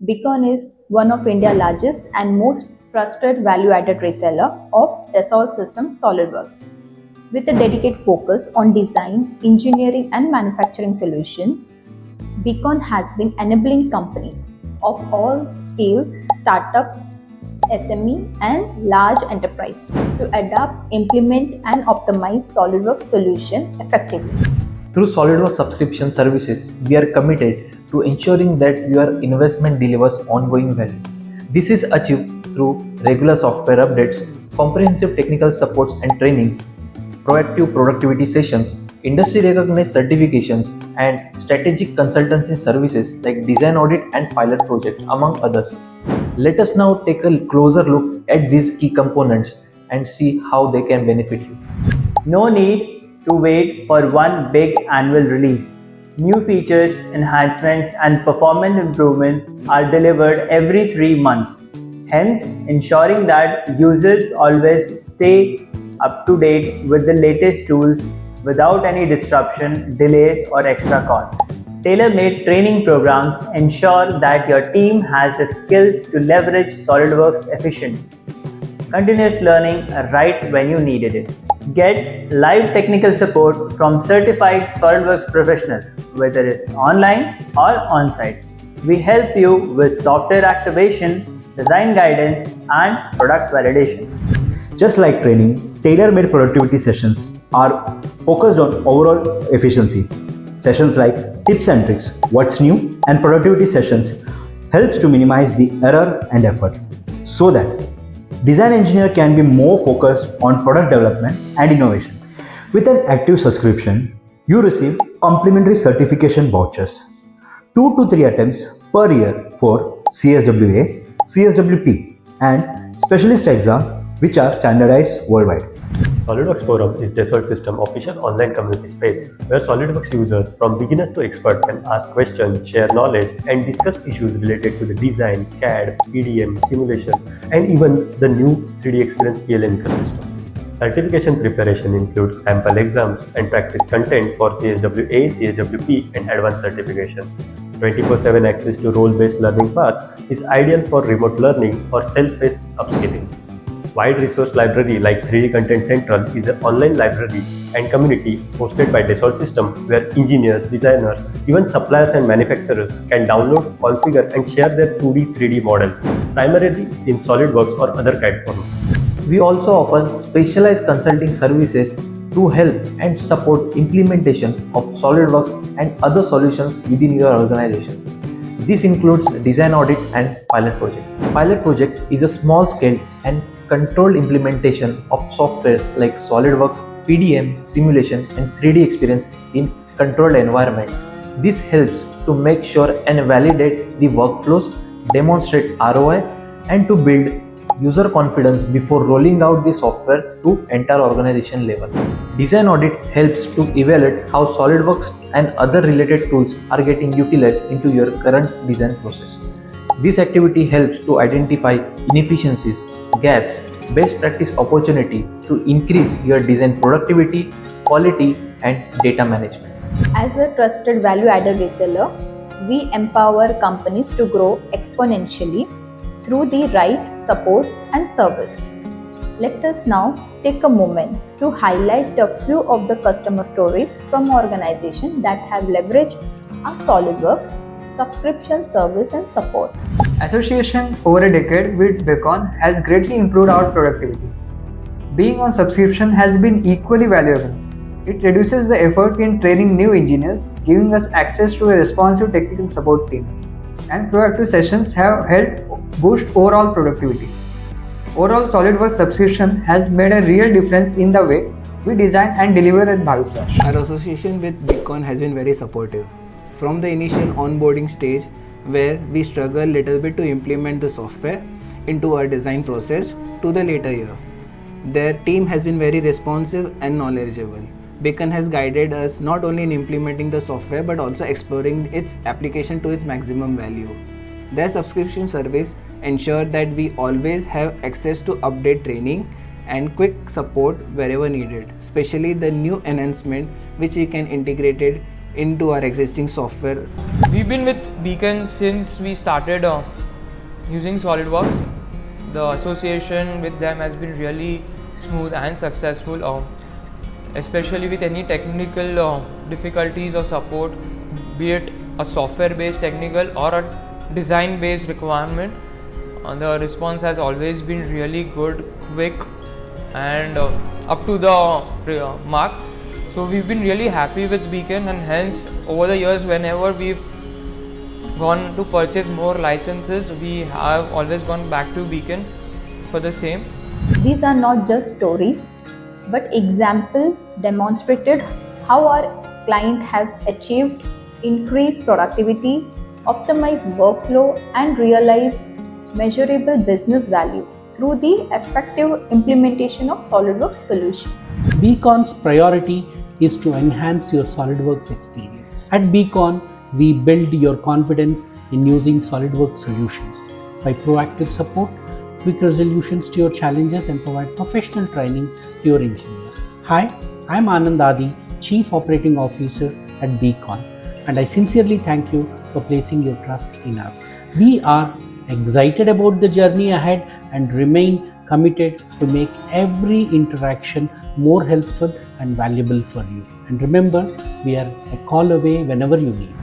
Beacon is one of India's largest and most trusted value-added reseller of Dassault Systems SolidWorks. With a dedicated focus on design, engineering and manufacturing solutions, Beacon has been enabling companies of all scales, startup, SME and large enterprise to adopt, implement and optimize SolidWorks solution effectively. Through SolidWorks subscription services, we are committed to ensuring that your investment delivers ongoing value. This is achieved through regular software updates, comprehensive technical supports and trainings, proactive productivity sessions, industry-recognized certifications, and strategic consultancy services like design audit and pilot projects, among others. Let us now take a closer look at these key components and see how they can benefit you. No need to wait for one big annual release. New features, enhancements, and performance improvements are delivered every 3 months, hence ensuring that users always stay up to date with the latest tools without any disruption, delays, or extra cost. Tailor-made training programs ensure that your team has the skills to leverage SolidWorks efficiently. Continuous learning right when you needed it. Get live technical support from certified SolidWorks professionals, whether it's online or on-site. We help you with software activation, design guidance, and product validation. Just like training, tailor-made productivity sessions are focused on overall efficiency. Sessions like tips and tricks, what's new, and productivity sessions helps to minimize the error and effort so that design engineer can be more focused on product development and innovation. With an active subscription, you receive complimentary certification vouchers, 2 to 3 attempts per year for CSWA, CSWP, and specialist exam which are standardized worldwide. SolidWorks Forum is Dassault System official online community space where SolidWorks users from beginners to expert can ask questions, share knowledge, and discuss issues related to the design, CAD, PDM, simulation, and even the new 3D Experience PLM ecosystem. Certification preparation includes sample exams and practice content for CSWA, CSWP, and advanced certification. 24/7 access to role-based learning paths is ideal for remote learning or self-paced upskilling. Wide resource library like 3D Content Central is an online library and community hosted by Dassault System where engineers, designers, even suppliers and manufacturers can download, configure and share their 2D, 3D models, primarily in SolidWorks or other CAD formats. We also offer specialized consulting services to help and support implementation of SolidWorks and other solutions within your organization. This includes design audit and pilot project. Pilot project is a small scale and controlled implementation of softwares like SolidWorks, PDM, simulation and 3D experience in controlled environment. This helps to make sure and validate the workflows, demonstrate ROI and to build user confidence before rolling out the software to entire organization level. Design audit helps to evaluate how SolidWorks and other related tools are getting utilized into your current design process. This activity helps to identify inefficiencies, gaps, best practice opportunity to increase your design productivity, quality and data management. As a trusted value-added reseller, we empower companies to grow exponentially through the right support and service. Let us now take a moment to highlight a few of the customer stories from organizations that have leveraged our SolidWorks subscription service and support. Association over a decade with Beacon has greatly improved our productivity. Being on subscription has been equally valuable. It reduces the effort in training new engineers, giving us access to a responsive technical support team. And proactive sessions have helped boost overall productivity. Overall, SolidWorks subscription has made a real difference in the way we design and deliver at Bhavish. Our association with Beacon has been very supportive. From the initial onboarding stage, where we struggle a little bit to implement the software into our design process, to the later year, their team has been very responsive and knowledgeable. Beacon has guided us not only in implementing the software but also exploring its application to its maximum value. Their subscription service ensures that we always have access to update training and quick support wherever needed, especially the new enhancement which we can integrate it into our existing software. We've been with Beacon since we started using SolidWorks. The association with them has been really smooth and successful, especially with any technical difficulties or support, be it a software based technical or a design based requirement. The response has always been really good, quick, and up to the mark. So we've been really happy with Beacon, and hence over the years whenever we've gone to purchase more licenses, we have always gone back to Beacon for the same. These are not just stories, but example demonstrated how our client have achieved increased productivity, optimized workflow, and realized measurable business value through the effective implementation of SolidWorks solutions. Beacon's priority is to enhance your SolidWorks experience. At Beacon, we build your confidence in using SolidWorks solutions by proactive support, quick resolutions to your challenges, and provide professional training to your engineers. Hi, I'm Anand Adi, Chief Operating Officer at Beacon, and I sincerely thank you for placing your trust in us. We are excited about the journey ahead and remain committed to make every interaction more helpful and valuable for you. And remember, we are a call away whenever you need.